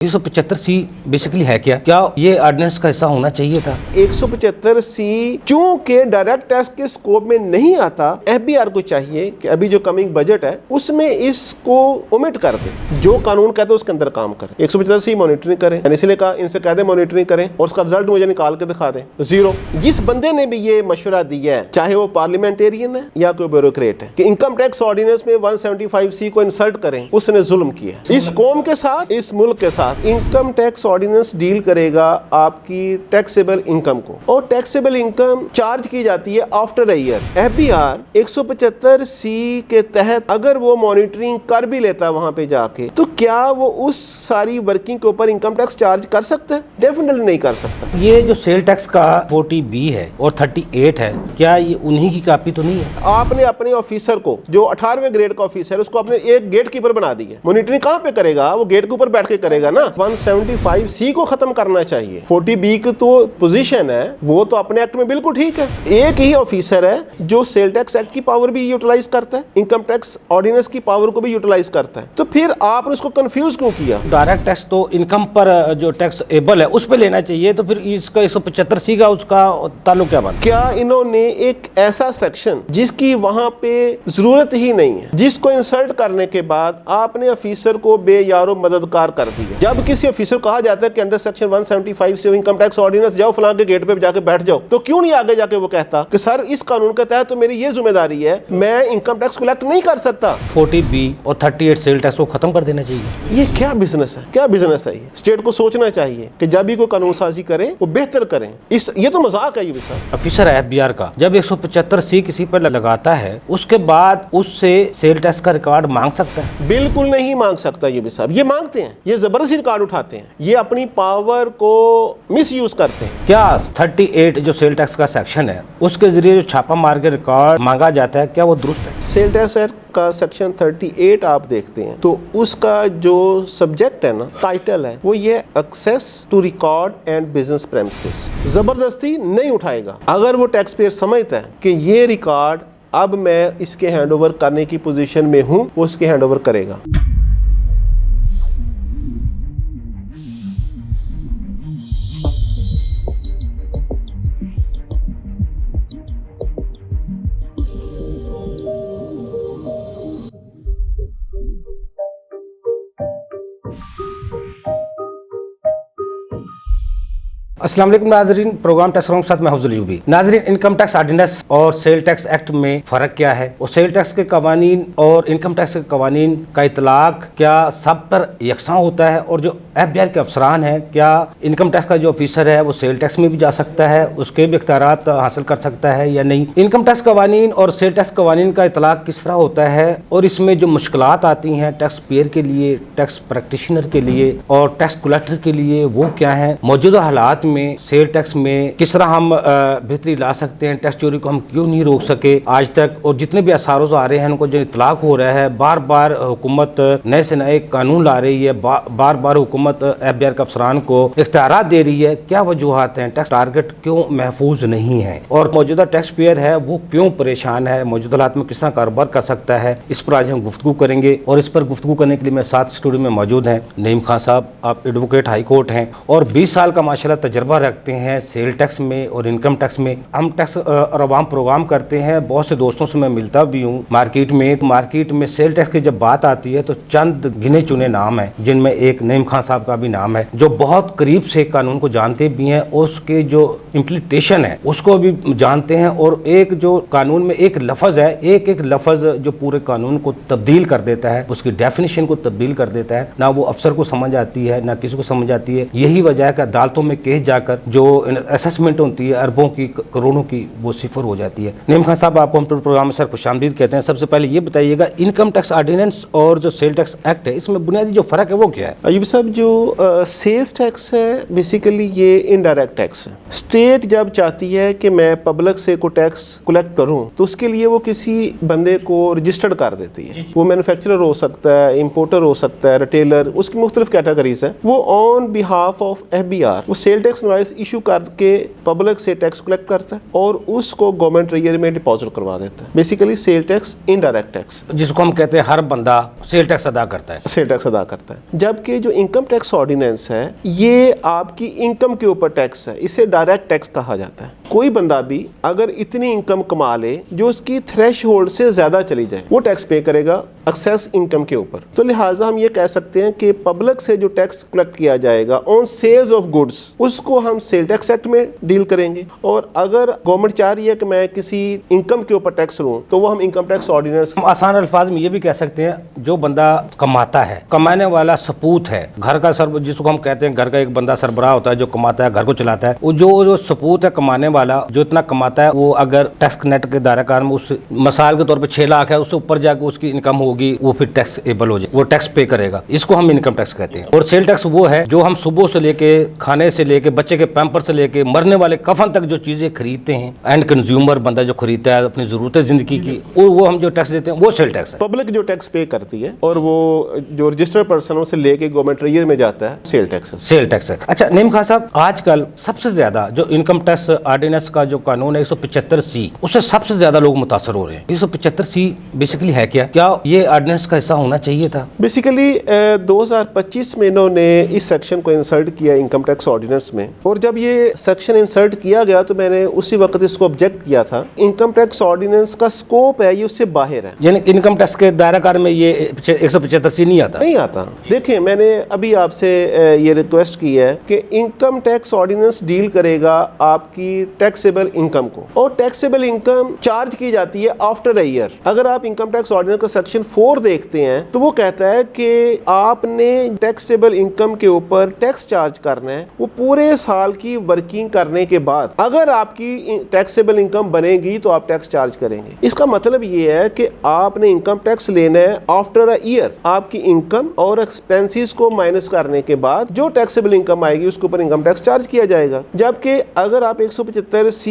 175C basically है क्या ये ऑर्डिनेंस का हिस्सा होना चाहिए था? 175C चूंकि डायरेक्ट टैक्स के स्कोप में नहीं आता, एफबीआर को चाहिए कि अभी जो कमिंग बजट है उसमें इसको ओमिट कर दे, जो कानून कहते हैं उसके अंदर काम करें। 175C मॉनिटरिंग करें, इसलिए कहा इनसे कह दे मॉनिटरिंग करें और उसका रिजल्ट मुझे निकाल के दिखा दें, जीरो। जिस बंदे ने भी ये मशवरा दिया है, चाहे वो पार्लियामेंटेरियन है या कोई ब्यूरोक्रेट है, कि इनकम टैक्स ऑर्डिनेंस में 175C को इंसर्ट करें, उसने जुल्म किया इस कौम के साथ, इस मुल्क के साथ। इनकम टैक्स ऑर्डिनेंस डील करेगा आपकी टैक्सेबल इनकम को, और टैक्सेबल इनकम चार्ज की जाती है after a year. FBR 175C के तहत अगर वो मॉनिटरिंग कर भी लेता है वहां पे जाके, तो क्या वो उस सारी वर्किंग के ऊपर इनकम टैक्स चार्ज कर सकता है? डेफिनेटली नहीं कर सकता। ये जो सेल टैक्स का 40B है और 38 है, क्या ये उन्हीं की कॉपी तो नहीं है? आपने अपने ऑफिसर को, जो 18वें ग्रेड का ऑफिसर है, उसको अपने एक गेट कीपर बना दिया। मॉनिटरिंग कहां पे करेगा? वो गेट के ऊपर बैठ के करेगा ना। 175C को खत्म करना चाहिए। 40B की तो पोजीशन है, वो तो अपने एक्ट में बिल्कुल ठीक है। एक ही ऑफिसर है जो सेल टैक्स एक्ट की पावर भी यूटिलाइज करता है, इनकम टैक्स ऑर्डिनेंस की पावर को भी यूटिलाइज करता है, तो फिर आपने उसको कंफ्यूज क्यों किया? डायरेक्ट टैक्स तो इनकम पर जो टैक्स एबल है उस पे लेना चाहिए, तो फिर इसका 175C का उसका ताल्लुक क्या बना? क्या इन्होंने एक ऐसा सेक्शन जिसकी वहां पे जरूरत ही नहीं है, जिसको इंसर्ट करने के बाद आपने ऑफिसर को बेयारो मददगार कर दिया? जब किसी ऑफिसर को कहा जाता है कि अंडर सेक्शन 175 से इनकम टैक्स ऑर्डिनेंस जाओ फलां के गेट पे जाके बैठ जाओ, तो क्यों नहीं आगे जाके वो कहता कि सर इस कानून के तहत तो मेरी ये जिम्मेदारी है, मैं इनकम टैक्स कलेक्ट नहीं कर सकता? 40B और 38 सेल टैक्स को खत्म कर देना चाहिए। ये क्या बिजनेस है? क्या बिजनेस है? ये स्टेट को सोचना चाहिए कि जब भी कोई कानून साजी करें वो बेहतर करें। ये तो मजाक है। ये भी सर ऑफिसर है एफबीआर का, जब 175C किसी पर लगाता है उसके बाद उससे सेल टैक्स का रिकॉर्ड मांग सकता है? बिल्कुल नहीं मांग सकता। ये भी साहब ये मांगते हैं, ये जबरदस्ती रिकॉर्ड उठाते हैं, ये अपनी पावर को मिस यूज करते हैं। क्या 38 जो सेल टैक्स का सेक्शन है उसके जरिए जो छापा मार के रिकॉर्ड मांगा जाता है, क्या वो दुरुस्त है? सेल टैक्स एक्ट का सेक्शन 38 आप देखते हैं तो उसका जो सब्जेक्ट है ना, टाइटल है, वो ये access to record and business premises. जबरदस्ती नहीं उठाएगा। अगर वो टैक्स पेयर समझता है कि ये रिकॉर्ड अब मैं इसके हैंड ओवर करने की पोजीशन में हूं, वो इसके हैंड ओवर करेगा। अस्सलाम वालेकुम नाजरीन, प्रोग्राम टैक्स के साथ मैं हौजुल यूबी। नाजरीन, इनकम टैक्स ऑर्डिनेंस और सेल टैक्स एक्ट में फ़र्क क्या है, और सेल टैक्स के कवानीन और इनकम टैक्स के कवानीन का इतलाक क्या सब पर यकसा होता है, और जो एफबीआर के अफसरान हैं, क्या इनकम टैक्स का जो ऑफिसर है वो सेल टैक्स में भी जा सकता है, उसके भी इख्तियारात हासिल कर सकता है या नहीं? इनकम टैक्स कवानीन और सेल टैक्स कवानीन का इतलाक किस तरह होता है, और इसमें जो मुश्किलात आती हैं टैक्स पेयर के लिए, टैक्स प्रैक्टिशनर के लिए और टैक्स कलेक्टर के लिए, वो क्या है? मौजूदा हालात में सेल टैक्स में किस तरह हम बेहतरी ला सकते हैं? टैक्स चोरी को हम क्यों नहीं रोक सके आज तक, और जितने भी असारोज आ रहे हैं उनको जो इतलाक हो रहा है, बार बार हुकूमत नए से नए कानून ला रही है, बार बार हुकूमत एफबीआर के अफसरान को इख्तियारात दे रही है, क्या वजूहात हैं? टैक्स टारगेट क्यों महफूज नहीं है, और मौजूदा टैक्स पेयर है वो क्यों परेशान है? मौजूदा हालात में किस तरह कारोबार कर सकता है? इस पर आज हम गुफ्तगू करेंगे, और इस पर गुफ्तगू करने के लिए मेरे साथ स्टूडियो में मौजूद हैं नईम खान साहब। आप एडवोकेट हाई कोर्ट हैं और 20 साल का माशाल्लाह तजर्बा रखते हैं सेल टैक्स में और इनकम टैक्स में। हम टैक्स और अवाम प्रोग्राम करते हैं, बहुत से दोस्तों से मैं मिलता भी हूँ मार्केट में सेल टैक्स की जब बात आती है तो चंद गिने चुने नाम हैं, जिनमें एक नईम खान साहब का भी नाम है, जो बहुत करीब से कानून को जानते भी हैं, उसके जो इम्प्लीटेशन है उसको भी जानते हैं, और एक जो कानून में एक लफ्ज है, एक लफ्ज जो पूरे कानून को तब्दील कर देता है, उसकी डेफिनेशन को तब्दील कर देता है, ना वो अफसर को समझ आती है ना किसी को समझ आती है। यही वजह है कि अदालतों में केस जाकर जो असेसमेंट होती है अरबों की, करोड़ों की, वो सिफर हो जाती है। नईम खान साहब, आपको हम प्रोग्राम में सर खुशामदीद कहते हैं। सबसे पहले ये बताइएगा, इनकम टैक्स ऑर्डिनेंस और जो सेल टैक्स एक्ट है, इसमें बुनियादी जो फर्क है वो क्या है? अयूब साहब, जो सेल्स टैक्स है बेसिकली ये इनडायरेक्ट टैक्स है। स्टेट जब चाहती है कि मैं पब्लिक से को टैक्स कलेक्ट करूं, तो उसके लिए वो किसी बंदे को रजिस्टर्ड कर देती है। वो मैन्युफैक्चरर हो सकता है, इंपोर्टर हो सकता है, रिटेलर, उसकी मुख्तलिफ कैटेगरीज है। वो ऑन बिहाफ ऑफ एफबीआर वो sale tax tax invoice issue करके पब्लिक से टैक्स कलेक्ट करता है और उसको गवर्नमेंट ट्रेजरी में डिपॉजिट करवा देता है। Basically sale tax, indirect tax, जिसको हम कहते हैं हर बंदा सेल टैक्स अदा करता है। सेल टैक्स अदा करता है। जबकि जो इनकम टैक्स ऑर्डिनेंस है ये आपकी इनकम के ऊपर टैक्स है, इसे डायरेक्ट टैक्स कहा जाता है। कोई बंदा भी अगर इतनी इनकम कमा ले जो उसकी थ्रेशहोल्ड से ज्यादा चली जाए वो टैक्स पे करेगा एक्सेस इनकम के ऊपर। तो लिहाजा हम ये कह सकते हैं कि पब्लिक से जो टैक्स कलेक्ट किया जाएगा ऑन सेल्स ऑफ गुड्स उसको हम सेल टैक्स एक्ट में डील करेंगे, और अगर गवर्नमेंट चाह रही है कि मैं किसी इनकम के ऊपर टैक्स लूँ तो वो हम इनकम टैक्स ऑर्डिनेंस। हम आसान अल्फाज में ये भी कह सकते हैं जो बंदा कमाता है, कमाने वाला सपूत है, घर का जिसको हम कहते हैं घर का एक बंदा सरबराह होता है जो कमाता है, घर को चलाता है, वो जो सपूत है कमाने वाला जो इतना कमाता है वो अगर टैक्स नेट के दायराकार में उस मिसाल के तौर पे 6 लाख है उससे ऊपर जाकर उसकी इनकम होगी वो फिर टैक्स एबल हो जाए, वो टैक्स पे करेगा। इसको हम इनकम टैक्स कहते हैं। और सेल टैक्स वो है जो हम सुबह से लेके खाने से लेके बच्चे के पैम्पर से लेके मरने वाले कफन तक जो चीजें खरीदते हैं, एंड कंज्यूमर बंदा जो खरीदता है अपनी जरूरतें जिंदगी की, वो हम जो टैक्स देते हैं वो सेल टैक्स है। पब्लिक जो टैक्स पे करती है और वो जो रजिस्टर्ड पर्सन उसे लेके गवर्नमेंट ट्रेजरी में जाता है सेल टैक्स है। सेल टैक्स है। अच्छा नईम खान साहब, आजकल सबसे ज्यादा जो इनकम टैक्स ऑर्डिनेंस का जो कानून है 175C, उससे सबसे ज्यादा लोग मुतासर हो रहे हैं। 175C बेसिकली है क्या ये ऑर्डिनेंस का हिस्सा होना चाहिए था? बेसिकली 2025 में इन्होंने इस सेक्शन को इंसर्ट किया इनकम टैक्स ऑर्डिनेंस में, और जब ये सेक्शन इंसर्ट किया गया तो मैंने उसी वक्त इसको ऑब्जेक्ट किया था। इनकम टैक्स ऑर्डिनेंस का स्कोप है ये उससे बाहर है, यानी इनकम टैक्स के दायराकार में ये 175C नहीं आता। देखिए मैंने अभी आपसे ये रिक्वेस्ट की है कि इनकम टैक्स ऑर्डिनेंस डील करेगा आपकी टैक्सेबल इनकम को, और टैक्सेबल इनकम चार्ज की जाती है आफ्टर अ ईयर। अगर आप इनकम टैक्स ऑर्डिनेंस का सेक्शन 4 देखते हैं तो वो कहता है कि आपने टैक्सेबल इनकम के ऊपर टैक्स चार्ज करना है वो पूरे साल की वर्किंग करने के बाद। अगर आपकी टैक्सेबल इनकम बनेगी तो आप टैक्स चार्ज करेंगे। इसका मतलब ये है कि आपने इनकम टैक्स लेना है आफ्टर अ ईयर, आपकी इनकम और एक्सपेंसेस को माइनस करने के बाद जो टैक्सेबल इनकम आएगी उसके ऊपर इनकम टैक्स चार्ज किया जाएगा। जबकि अगर आप 175C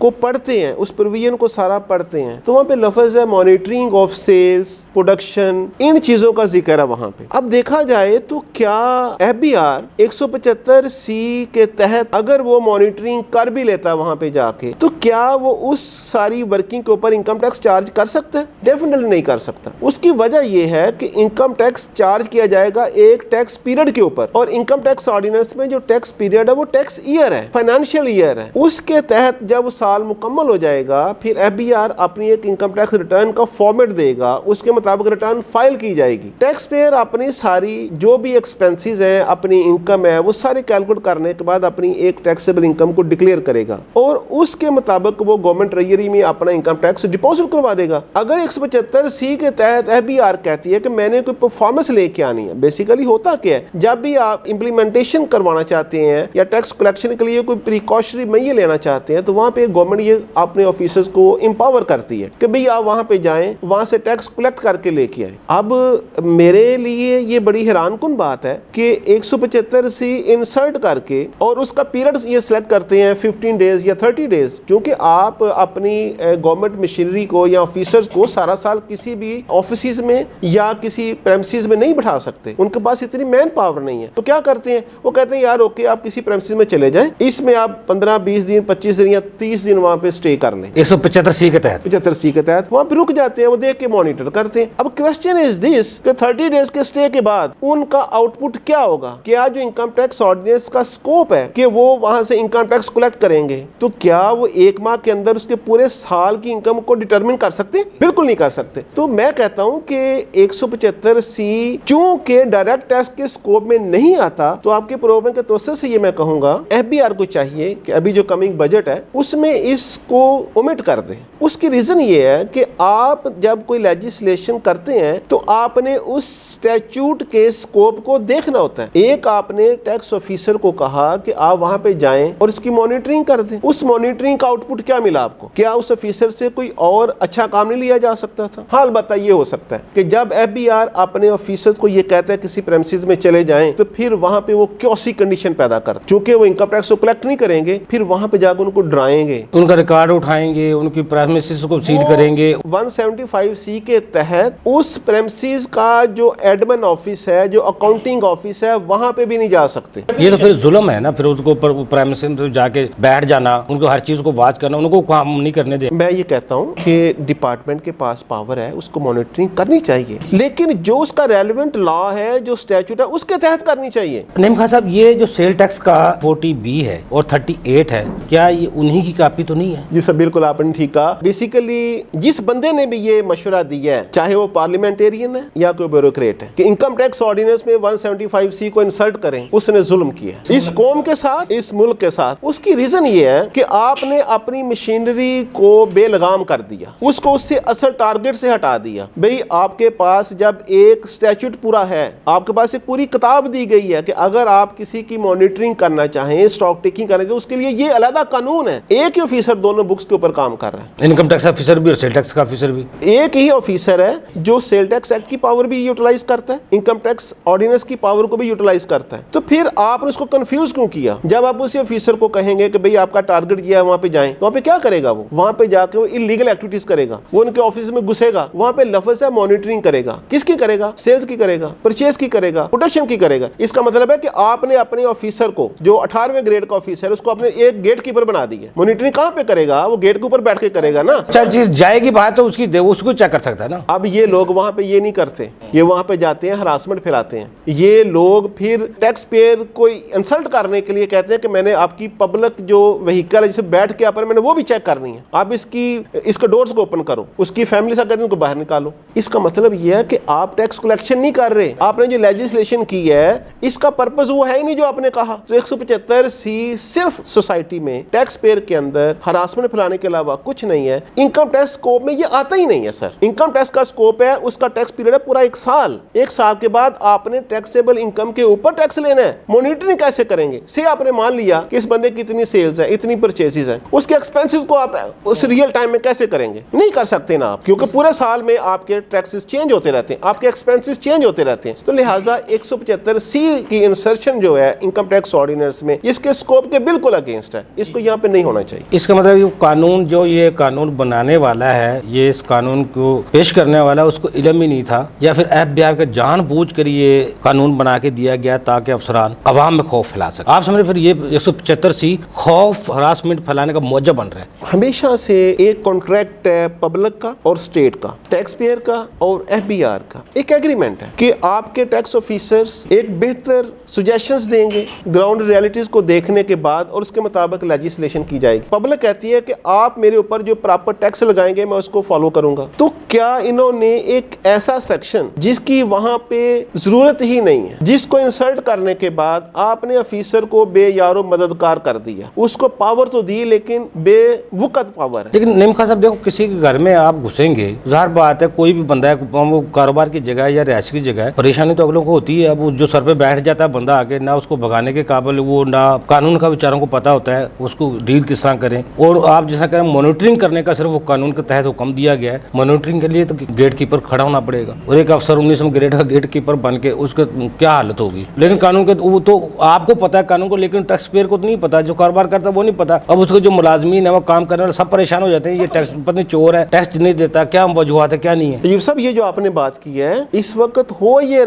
को पढ़ते हैं, उस प्रोविजन को सारा पढ़ते हैं, तो वहां पे लफ्ज है मॉनिटरिंग ऑफ सेल्स, प्रोडक्शन, इन चीजों का जिक्र है वहां पे। अब देखा जाए तो क्या FBR 175C के तहत अगर वो मॉनिटरिंग कर भी लेता है वहां पे जाके, तो क्या वो उस सारी वर्किंग के ऊपर इनकम टैक्स चार्ज कर सकता है? डेफिनेटली नहीं कर सकता। उसकी वजह यह है कि इनकम टैक्स चार्ज किया जाएगा एक टैक्स पीरियड के ऊपर, और इनकम टैक्स ऑर्डिनेंस में जो टैक्स पीरियड है वो टैक्स ईयर है, फाइनेंशियल ईयर है। उसके तहत जब साल मुकम्मल हो जाएगा फिर FBR अपनी एक इनकम टैक्स रिटर्न का फॉर्मेट देगा, उसके मुताबिक रिटर्न फाइल की जाएगी। टैक्स पेयर अपनी सारी जो भी एक्सपेंसेस है, अपनी इनकम है, वो सारे कैलकुलेट करने के बाद अपनी एक टैक्सेबल इनकम को डिक्लेयर करेगा, और उसके मुताबिक वो गवर्नमेंट ट्रेजरी में अपना इनकम टैक्स डिपॉजिट करवा देगा। अगर 175C के तहत FBR कहती है कि मैंने कोई परफॉर्मेंस लेके आनी है, बेसिकली होता क्या है, जब भी आप इंप्लीमेंटेशन करवाना चाहते हैं या टैक्स कलेक्शन के लिए कोई प्रिकॉशनरी मेजर लेना चाहते हैं तो वहां पे गवर्नमेंट ये अपने ऑफिसर्स को एम्पावर करती है कि भाई आप वहां पे जाएं, वहां से टैक्स कलेक्ट करके लेके आए। अब मेरे लिए ये बड़ी हैरानकुन बात है कि 175C इंसर्ट करके और उसका पीरियड ये सिलेक्ट करते हैं 15 डेज या 30 डेज, क्योंकि आप अपनी गवर्नमेंट मशीनरी को या ऑफिसर्स को सारा साल किसी भी ऑफिस में या किसी प्रेमिसेस में नहीं बैठा सकते, उनके पास इतनी मैन पावर नहीं है। तो क्या करते हैं, वो कहते हैं यार ओके आप किसी प्रेमिसेस में चले जाएं, इसमें आप 15, 20 दिन, 25 दिन या 30 दिन वहां पे स्टे कर लें। 175C के तहत 75C के तहत वहां पे रुक जाते हैं, वो देख के मॉनिटर करते हैं। अब क्वेश्चन इज दिस कि 30 डेज के स्टे के बाद उनका आउटपुट क्या होगा? क्या जो इनकम टैक्स ऑर्डिनेंस का स्कोप है कि वो वहां से इनकम टैक्स कलेक्ट करेंगे, तो क्या वो एक माह के अंदर उसके पूरे साल की इनकम को डिटरमिन कर सकते? बिल्कुल नहीं कर सकते। तो मैं कहता हूं कि 175C चूंकि डायरेक्ट टैक्स के स्कोप में नहीं आता, तो आपके प्रोग्राम के तवज्जो से ये मैं कहूंगा FBR को चाहिए कि अभी जो कमिंग बजट है उसमें इसको ओमिट कर दें। उसकी रीजन ये है कि आप जब कोई लेजिस्लेशन करते हैं तो आपने उस स्टैट्यूट के स्कोप को देखना होता है। एक आपने टैक्स ऑफिसर को कहा कि आप वहां पे जाएं और इसकी मॉनिटरिंग कर दें। उस मॉनिटरिंग का आउटपुट क्या मिला आपको? क्या उस ऑफिसर से कोई और अच्छा काम नहीं लिया जा सकता था? हाँ, अलबत्ता ये हो सकता है कि जब FBR अपने ऑफिसर को ये कहता है किसी प्रेमिसेस में चले जाएं, तो फिर वहां पे वो क्योसी कंडीशन पैदा करता, चूंकि वो इनकम टैक्स को कलेक्ट नहीं करेंगे, फिर वहां पे जा कर उनको डराएंगे, उनका रिकॉर्ड उठाएंगे, उनकी प्रेमिसेस को सील करेंगे। 175C के तहत उस प्रेमिसेस का जो एडमिन ऑफिस है, जो अकाउंटिंग ऑफिस है, वहां पे भी नहीं जा सकते। ये तो फिर जुल्म है ना, फिर उसको प्रेमिसेस में जाके बैठ जाना, उनको हर चीज को वाच करना, उनको काम नहीं करने दे। मैं ये कहता हूँ कि डिपार्टमेंट के पास पावर है, उसको मॉनिटरिंग करनी चाहिए, लेकिन जो उसका रेलेवेंट लॉ है, जो स्टैट्यूट है, उसके तहत करनी चाहिए। नईम खान साहब, ये जो सेल टैक्स का 40B है और 38 है, क्या ये उन्हीं की कॉपी तो नहीं है? जी सर, बिल्कुल आपने ठीक कहा। बेसिकली जिस बंदे ने भी ये मशवरा दिया है, चाहे वो पार्लियामेंटेरियन है या कोई ब्यूरोक्रेट है, कि इनकम टैक्स ऑर्डिनेंस में 175C को इंसल्ट करें, उसने जुल्म किया इस कौम के साथ, इस मुल्क के साथ। उसकी रीजन ये है कि आपने अपनी मशीनरी को बेलगाम कर दिया, उसको उससे असल टारगेट से हटा दिया। भाई आपके पास जब एक स्टैट्यूट पूरा है, आपके पास एक पूरी किताब दी गई है कि अगर आप किसी की मॉनिटरिंग करना चाहें, स्टॉक टेकिंग करना चाहें, उसके लिए ये अलग कानून है। एक ही ऑफिसर दोनों बुक्स के ऊपर काम कर रहा है, इनकम टैक्स ऑफिसर भी और सेल टैक्स का ऑफिसर भी। एक ही ऑफिसर है जो सेल टैक्स एक्ट की पावर भी यूटिलाइज करता है, इनकम टैक्स ऑर्डिनेंस की पावर को भी यूटिलाइज करता है। तो फिर आपने उसको कंफ्यूज क्यों किया? जब आप उसी ऑफिसर को कहेंगे कि भाई आपका टारगेट ये है, वहां पे जाएं, तो वहां पे क्या करेगा? वो वहां पे जाके वो इलीगल एक्टिविटीज करेगा, वो उनके ऑफिस में घुसेगा, वहां पे लफ्ज है मॉनिटरिंग करेगा। किसकी करेगा? सेल्स की करेगा, परचेज की करेगा, प्रोडक्शन की करेगा। इसका मतलब है कि आपने अपने ऑफिसर को, जो 18वें ग्रेड का ऑफिसर है, उसको अपने एक गेट कीपर बना दिया। मॉनिटरिंग कहां पे करेगा? वो गेट के ऊपर बैठ के करेगा ना। अच्छा, जिस जाएगी बात तो उसकी उसको चेक कर सकता है ना। अब ये लोग वहां पे ये नहीं करते, ये वहां पे जाते हैं, हरासमेंट फैलाते हैं। ये लोग फिर टैक्स पेयर को इंसल्ट करने के लिए कहते हैं कि मैंने आपकी पब्लिक जो व्हीकल है, जिसे बैठ के आप मैंने वो भी चेक करनी है, आप इसके डोर्स को ओपन करो, उसकी फैमिली से कहते हैं उनको बाहर निकालो। इसका मतलब ये है कि आप टैक्स कलेक्शन नहीं कर रहे। आपने जो लेजिस्लेशन की है, इसका पर्पस वो है ही नहीं जो आपने कहा। तो 175C सिर्फ सोसाइटी में टैक्स पेयर के अंदर हरासमेंट फैलाने के अलावा कुछ नहीं है। इनकम टैक्स स्कोप में ये आता ही नहीं है सर। इनकम टैक्स का स्कोप है, उसका टैक्स पीरियड है पूरा 1 साल। 1 साल के बाद आपने टैक्सेबल इनकम के ऊपर टैक्स लेना है। मॉनिटरिंग कैसे करेंगे? से आपने मान लिया कि इस बंदे की इतनी सेल्स है, इतनी परचेजेस है, उसके एक्सपेंसेस को आप उस रियल टाइम में कैसे करेंगे? नहीं कर सकते ना आप, क्योंकि पूरे साल में आपके टैक्सेस चेंज होते रहते हैं, आपके एक्सपेंसेस चेंज होते रहते हैं। तो लिहाजा 175C की इंसर्शन जो है इनकम टैक्स ऑर्डिनेंस में, इसके स्कोप के बिल्कुल अगेंस्ट है। इसको यहाँ पे नहीं होना चाहिए। इसका मतलब ये कानून, जो ये कानून बनाने वाला है, ये इस कानून को पेश करने वाला, उसको इल्म ही नहीं था, या फिर FBI का जानबूझ कर ये कानून बना के दिया गया ताकि अफसरान अवाम में खौफ फैला सके। आप समझ, फिर ये 175C खौफ, हरासमेंट फैलाने का मौजा बन रहा है। हमेशा से एक कॉन्ट्रैक्ट है पब्लिक का और स्टेट का, टैक्स पेयर का और FBR का एक एग्रीमेंट है कि आपके टैक्स ऑफिसर्स एक बेहतर सजेशंस देंगे ग्राउंड रियलिटीज को देखने के बाद, और उसके मुताबिक लेजिस्लेशन की जाएगी। पब्लिक कहती है कि आप मेरे ऊपर जो प्रॉपर टैक्स लगाएंगे मैं उसको फॉलो करूंगा। तो क्या इन्होंने एक ऐसा सेक्शन जिसकी वहां पे जरूरत ही नहीं है, जिसको इंसल्ट करने के बाद आपने ऑफिसर को बेयारो मददगार कर दिया? उसको पावर तो दी, लेकिन बेवकत पावर है। लेकिन नईम खान साहब, देखो, किसी के घर में आप घुसेंगे, ज़ाहिर बात है, कोई भी बंदा है, वो कारोबार की जगह या रिहायश की जगह है, परेशानी तो अगलों को होती है। अब जो सर पे बैठ जाता है बंदा आके, ना उसको भगाने के काबिल वो, ना कानून का बेचारों को पता होता है उसको डील किस तरह करें। और आप जैसा करें, मॉनिटरिंग करने का सिर्फ वो कानून के तहत हुक्म दिया गया है। मॉनिटरिंग के लिए तो गेट कीपर खड़ा होना पड़ेगा, और एक अफसर 19वें ग्रेड का गेट कीपर बन के उसके क्या हालत होगी। लेकिन कानून के वो तो आपको पता है कानून को, लेकिन टैक्स पेयर को तो नहीं पता, जो कारोबार करता है वो नहीं पता। अब उसको जो मुलाजमीन है, वो काम करने वाले सब परेशान हो जाते हैं, ये टैक्स पता नहीं चोर है, टैक्स नहीं देता, क्या वजूहत है क्या नहीं है। ये सब, ये जो आपने बात की है, इस वक्त हो ये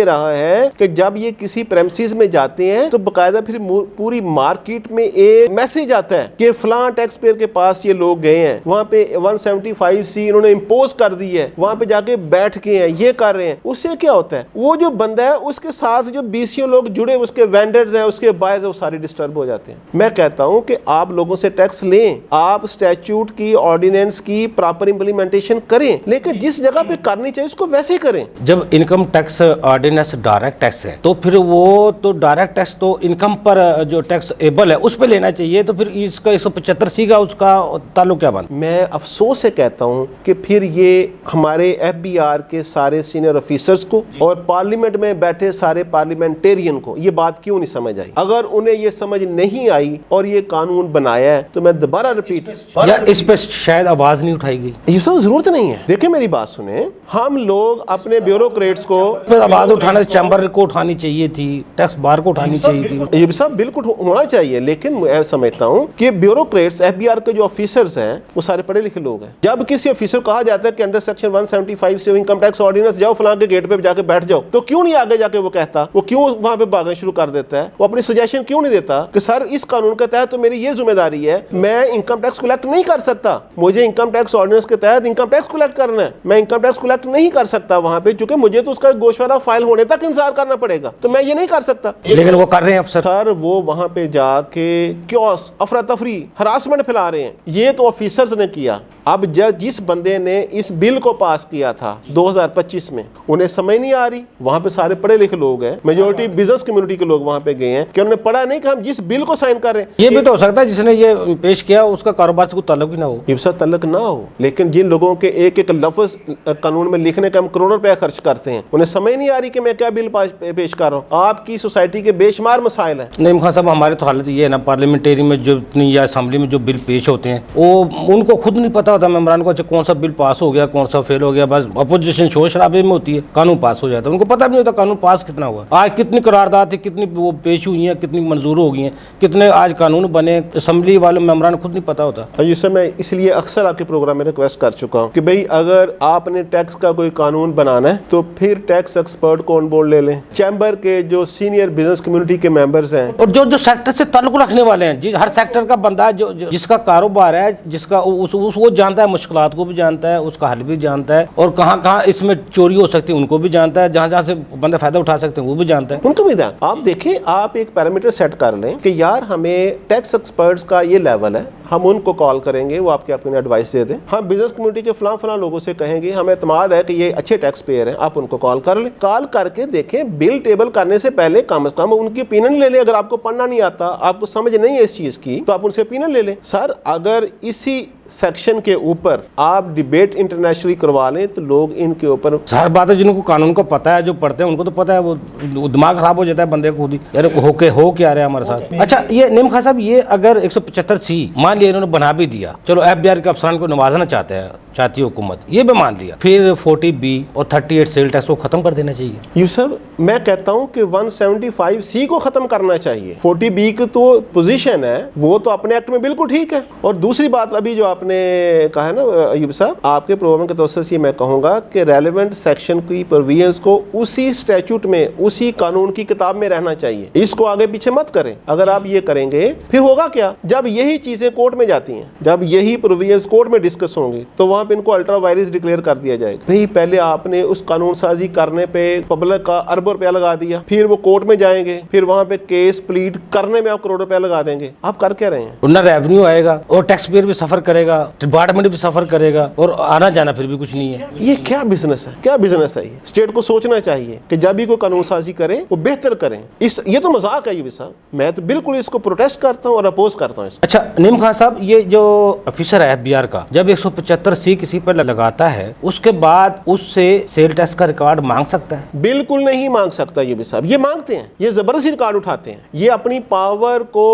रहा है कि जब ये किसी प्रेमिसेस में जाते हैं तो बकायदा फिर पूरी मार्केट में एक मैसेज आता है कि फलां टैक्स पेयर के पास ये लोग गए हैं, वहां पे 175C इन्होंने इंपोज कर दी है, वहां पे जाके बैठ के हैं, ये कर रहे हैं। उससे क्या होता है, वो जो बंदा है उसके साथ जो BCO लोग जुड़े, उसके वेंडर्स हैं, उसके बायर्स हैं, वो सारे डिस्टर्ब हो जाते हैं। मैं कहता हूं कि आप लोगों से टैक्स लें, आप स्टैट्यूट की, ऑर्डिनेंस की प्रॉपर इंप्लीमेंटेशन करें, लेकिन जिस जगह पे करनी चाहिए उसको वैसे ही करें। जब income tax ordinance direct tax है, तो फिर वो तो डायरेक्ट टैक्स तो इनकम पर जो टैक्स एबल है उस पर लेना चाहिए, तो फिर इसका 175C का उसका ताल्लुक क्या बनता? मैं अफसोस से कहता हूं कि फिर ये हमारे FBR के सारे सीनियर ऑफिसर्स को और पार्लियामेंट में बैठे सारे पार्लियामेंटेरियन को ये बात क्यों नहीं समझ आई। अगर उन्हें ये समझ नहीं आई और ये कानून बनाया है, तो मैं दोबारा रिपीट, या इस पे शायद आवाज नहीं उठाई गई। ये सब जरूरत नहीं है। देखिए मेरी बात सुने, हम लोग अपने ब्यूरोक्रेट्स को आवाज उठाने, चैम्बर को उठानी चाहिए थी, टैक्स बार को उठानी चाहिए थी, ये सब बिल्कुल होना चाहिए, लेकिन लेकिन मैं समझता हूँ कि ब्यूरोक्रेट्स एफबीआर के जो ऑफिसर्स हैं वो सारे पढ़े लिखे लोग हैं। जब किसी ऑफिसर को कहा जाता है कि अंडर सेक्शन 175 से इनकम टैक्स ऑर्डिनेंस जाओ फलां के गेट पे जाके बैठ जाओ, तो क्यों नहीं आगे जाके वो कहता, वो क्यों वहां पे भागना शुरू कर देता है, वो अपनी सजेशन क्यों नहीं देता कि सर इस कानून के तहत तो मेरी ये जिम्मेदारी है, मैं इनकम टैक्स कलेक्ट नहीं कर सकता, मुझे इनकम टैक्स ऑर्डिनेंस के तहत इनकम टैक्स कलेक्ट करना है, मैं इनकम टैक्स कलेक्ट नहीं कर सकता वहां पे, क्योंकि मुझे तो उसका गोशवारा फाइल होने तक इंतजार करना पड़ेगा, तो मैं ये नहीं कर सकता। लेकिन वो कर रहे हैं अफसर। सर वो वहां पे जाके क्योस अफरा तफरी हरासमेंट फैला रहे हैं, ये तो ऑफिसर्स ने किया। अब जिस बंदे ने इस बिल को पास किया था 2025 में, उन्हें समझ नहीं आ रही, वहां पे सारे पढ़े लिखे लोग हैं, मेजोरिटी बिजनेस कम्युनिटी के लोग वहां पे गए हैं कि उन्होंने पढ़ा नहीं कि हम जिस बिल को साइन कर रहे हैं। ये भी तो हो सकता है जिसने ये पेश किया उसका कारोबार से कोई ताल्लुक ही ना हो, इससे ताल्लुक ना हो, लेकिन जिन लोगों के एक एक लफ्ज कानून में लिखने का हम करोड़ों रुपया खर्च करते हैं, उन्हें समझ नहीं आ रही कि मैं क्या बिल पेश कर रहा हूँ। आपकी सोसाइटी के बेशुमार मसाइल हैं। नईम खान साहब, हमारे तो हालत ये है ना, पार्लियामेंटेरी में जो या असेंबली में जो बिल पेश होते हैं वो उनको खुद नहीं पता होता मेम्बरान को कौन सा बिल पास हो गया कौन सा फेल हो गया। बस अपोजिशन शोर शराबे में होती है, कानून पास हो जाता है, उनको पता भी नहीं होता कानून पास कितना हुआ, आज कितनी करारदाद थी, कितनी वो पेश हुई हैं, कितनी मंजूर हो गई हैं, कितने आज कानून बने, असेंबली वाले मेम्बरान खुद नहीं पता होता। जिससे मैं इसलिए अक्सर आपके प्रोग्राम में रिक्वेस्ट कर चुका हूँ कि भाई अगर आपने टैक्स का कोई कानून बनाना है तो फिर टैक्स एक्सपर्ट को ऑन बोर्ड ले लें, चैम्बर के जो सीनियर बिजनेस कम्युनिटी के मेंबर्स हैं और जो जो सेक्टर से ताल्लुक रखने वाले हैं, हर सेक्टर का बंदा जिसका कारोबार है, जिसका वो जानता है, मुश्किलात को भी जानता है, उसका हल भी जानता है, और कहाँ कहाँ इसमें चोरी हो सकती है उनको भी जानता है, जहाँ जहाँ से बंदा फायदा उठा सकते हैं वो भी जानता है, उनको भी ध्यान। आप देखें, आप एक पैरामीटर सेट कर लें कि यार हमें टैक्स एक्सपर्ट्स का ये लेवल है, हम उनको कॉल करेंगे, वो आपके अपने एडवाइस दे दें। हम बिजनेस कम्युनिटी के फलां लोगों से कहेंगे, हमें एतमाद है कि ये अच्छे टैक्स पेयर हैं, आप उनको कॉल कर लें। कॉल करके देखें, बिल टेबल करने से पहले कम से कम उनकी ओपिनियन ले लें। अगर आपको पढ़ना नहीं आता, आपको समझ नहीं है इस चीज़ की, तो आप उनसे ओपिनियन ले लें। सर अगर इसी सेक्शन के ऊपर आप डिबेट इंटरनेशनली करवा लें तो लोग इनके ऊपर, हर बात है जिनको कानून को पता है, जो पढ़ते हैं उनको तो पता है, वो दिमाग खराब हो जाता है बंदे को खुद ही, यार हो क्या रहा है हमारे साथ। अच्छा, ये नईम खान साहब, ये अगर 175C मान लिया इन्होंने बना भी दिया, चलो एफबीआर के अफसरान को नवाजना चाहती है हुकूमत, ये भी मान लिया, फिर 40B और 38 सेल टैक्स को खत्म कर देना चाहिए। यूसुफ, मैं कहता हूं कि 175C को खत्म करना चाहिए। 40B की तो पोजीशन है, वो तो अपने एक्ट में बिल्कुल ठीक है। और दूसरी बात अभी जो आपने कहा है ना अयूब साहब, आपके प्रोग्राम के तवज्जो से मैं कहूंगा कि रेलेवेंट सेक्शन की प्रोविजंस को उसी स्टैट्यूट में, उसी कानून की किताब में रहना चाहिए, इसको आगे पीछे मत करें। अगर आप ये करेंगे फिर होगा क्या, जब यही चीजें कोर्ट में जाती हैं, जब यही प्रोविजंस कोर्ट में डिस्कस होंगी, तो वहां पे इनको अल्ट्रा वायरस डिक्लेयर कर दिया जाएगा। भाई पहले आपने उस कानून साजी करने पे पब्लिक का अरबों रुपया लगा दिया, फिर वो कोर्ट में जाएंगे, फिर वहां पे केस प्लीड करने में आप करोड़ रुपया लगा देंगे। आप कर क्या रहे हैं? उनका रेवेन्यू आएगा और टैक्स पेयर भी सफर करेगा, डिपार्टमेंट भी सफर करेगा, और आना जाना फिर भी कुछ नहीं है। ये क्या बिजनेस है, क्या बिजनेस है? ये स्टेट को सोचना चाहिए कि जब भी कोई कानून साजी करें वो बेहतर करें। ये तो मजाक है यूबी साहब, मैं तो बिल्कुल इसको प्रोटेस्ट करता हूँ और अपोज करता हूँ। अच्छा नईम खान साहब, ये जो ऑफिसर है एफबीआर का, जब 175C किसी पर लगाता है, उसके बाद उससे सेल टैक्स का रिकॉर्ड मांग सकता है? बिल्कुल नहीं मांग सकता यूबी साहब। ये मांगते हैं, ये जबरदस्ती रिकॉर्ड उठाते हैं, ये अपनी पावर को